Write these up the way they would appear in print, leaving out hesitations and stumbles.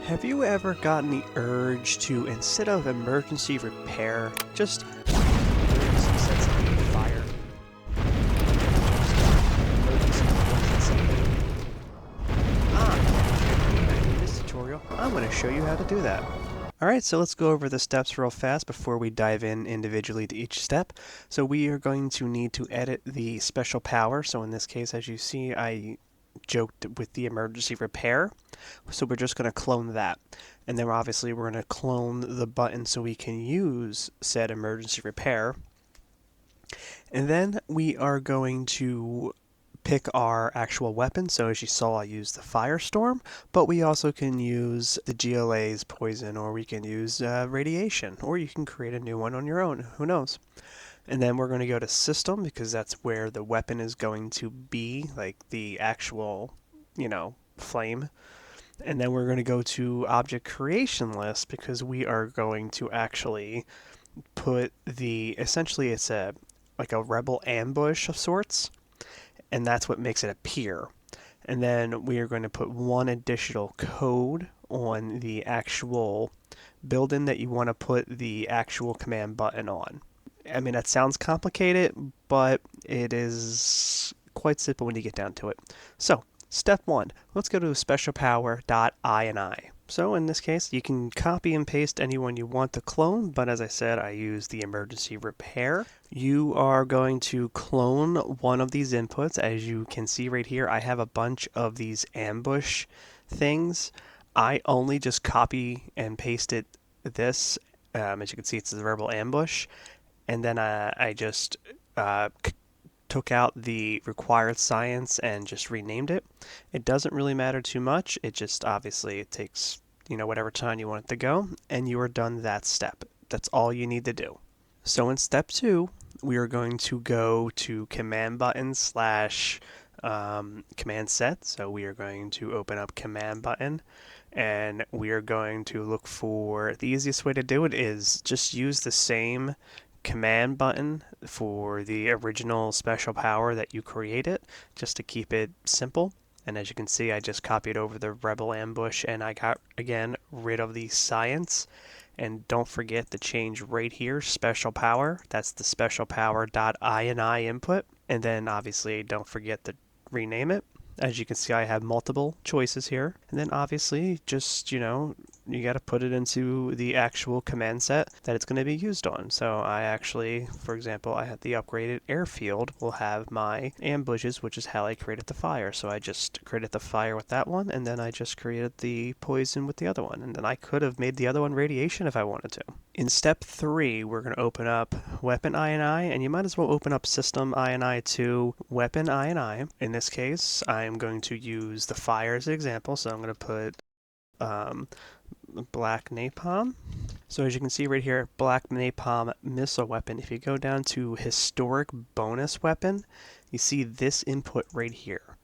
Have you ever gotten the urge to, instead of emergency repair, just emergency set something on fire? Emergency poison something? In this tutorial, I'm going to show you how to do that. Alright, so let's go over the steps real fast before we dive in individually to each step. So we are going to need to edit the special power. So in this case, as you see, I joked with the emergency repair. So we're just going to clone that. And then obviously we're going to clone the button so we can use said emergency repair. And then we are going to pick our actual weapon. So as you saw, I used the Firestorm, but we also can use the GLA's poison, or we can use radiation, or you can create a new one on your own. Who knows? And then we're going to go to System, because that's where the weapon is going to be, like the actual, flame. And then we're going to go to Object Creation List, because we are going to actually put essentially it's like a rebel ambush of sorts, and that's what makes it appear. And then we are going to put one additional code on the actual building that you want to put the actual command button on. I mean, that sounds complicated, but it is quite simple when you get down to it. So, step 1, let's go to specialpower.ini. So in this case, you can copy and paste anyone you want to clone, but as I said, I use the emergency repair. You are going to clone one of these inputs. As you can see right here, I have a bunch of these ambush things. I only just copy and pasted this. As you can see, it's the verbal ambush. And then I just took out the required science and just renamed it. It doesn't really matter too much. It just obviously it takes whatever time you want it to go, and you are done that step. That's all you need to do. So in step 2, we are going to go to command button / command set. So we are going to open up command button, and we are going to look for, the easiest way to do it is just use the same command button for the original special power that you created, just to keep it simple. And as you can see, I just copied over the rebel ambush, and I got, again, rid of the science. And don't forget to change right here, special power. That's the specialpower.ini input. And then obviously don't forget to rename it. As you can see, I have multiple choices here. And then obviously just, you got to put it into the actual command set that it's going to be used on. So I actually, for example, I had the upgraded airfield will have my ambushes, which is how I created the fire. So I just created the fire with that one, and then I just created the poison with the other one. And then I could have made the other one radiation if I wanted to. In step 3, we're going to open up Weapon INI, and you might as well open up System INI to Weapon INI. In this case, I'm going to use the fire as an example, so I'm going to put black napalm. So as you can see right here, black napalm missile weapon. If you go down to historic bonus weapon, you see this input right here.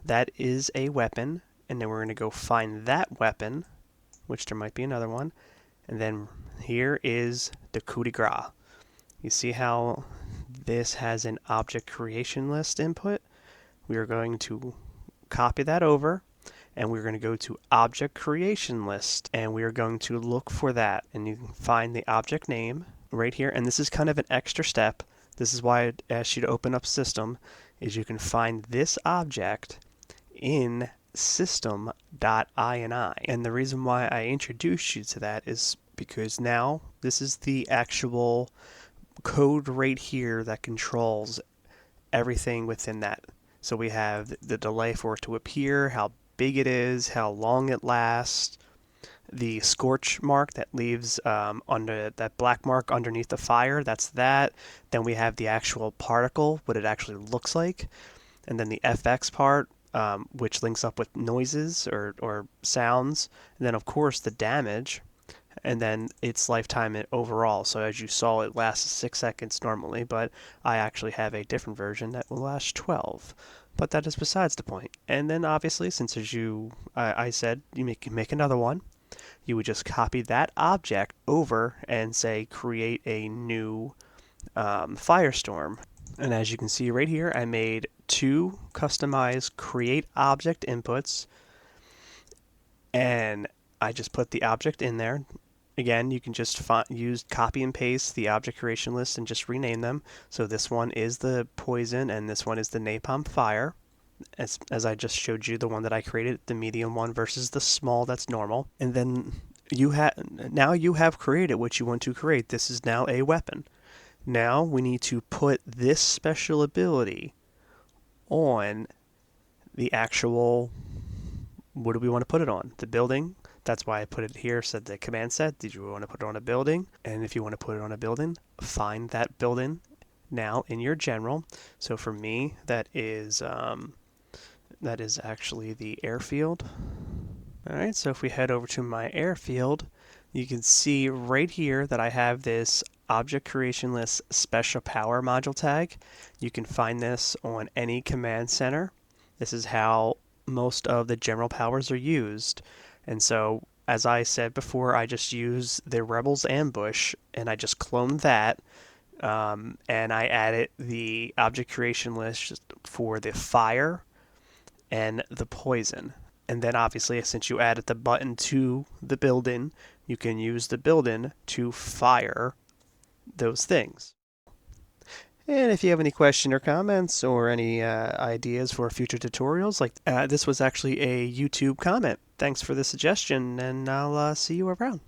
That is a weapon, and then we're going to go find that weapon, which there might be another one, and then here is the coup de grace. You see how this has an object creation list input? We are going to copy that over, and we're going to go to object creation list, and we are going to look for that, and you can find the object name right here. And this is kind of an extra step. This is why I asked you to open up system, is you can find this object in system.ini. And the reason why I introduced you to that is because now this is the actual code right here that controls everything within that. So we have the delay for it to appear, how big it is, how long it lasts, the scorch mark that leaves under that black mark underneath the fire, that's that. Then we have the actual particle, what it actually looks like, and then the FX part, which links up with noises or sounds, and then of course the damage, and then its lifetime overall. So as you saw, it lasts 6 seconds normally, but I actually have a different version that will last 12. But that is besides the point. And then obviously, since I said you make another one, you would just copy that object over and say create a new Firestorm. And as you can see right here, I made 2 customized create object inputs, and I just put the object in there. Again, you can just use copy and paste the object creation list and just rename them. So this one is the poison and this one is the napalm fire. As I just showed you, the one that I created, the medium one versus the small that's normal. And then now you have created what you want to create. This is now a weapon. Now we need to put this special ability on the actual, what do we want to put it on? The building. That's why I put it here, said the command set. Did you want to put it on a building? And if you want to put it on a building, find that building now in your general. So for me, that is actually the airfield. All right, so if we head over to my airfield, you can see right here that I have this object creation list special power module tag. You can find this on any command center. This is how most of the general powers are used. And so, as I said before, I just use the Rebels Ambush and I just cloned that. And I added the object creation list for the fire and the poison. And then obviously, since you added the button to the building, you can use the building to fire those things. And if you have any question or comments or any ideas for future tutorials, like this was actually a YouTube comment. Thanks for the suggestion, and I'll see you around.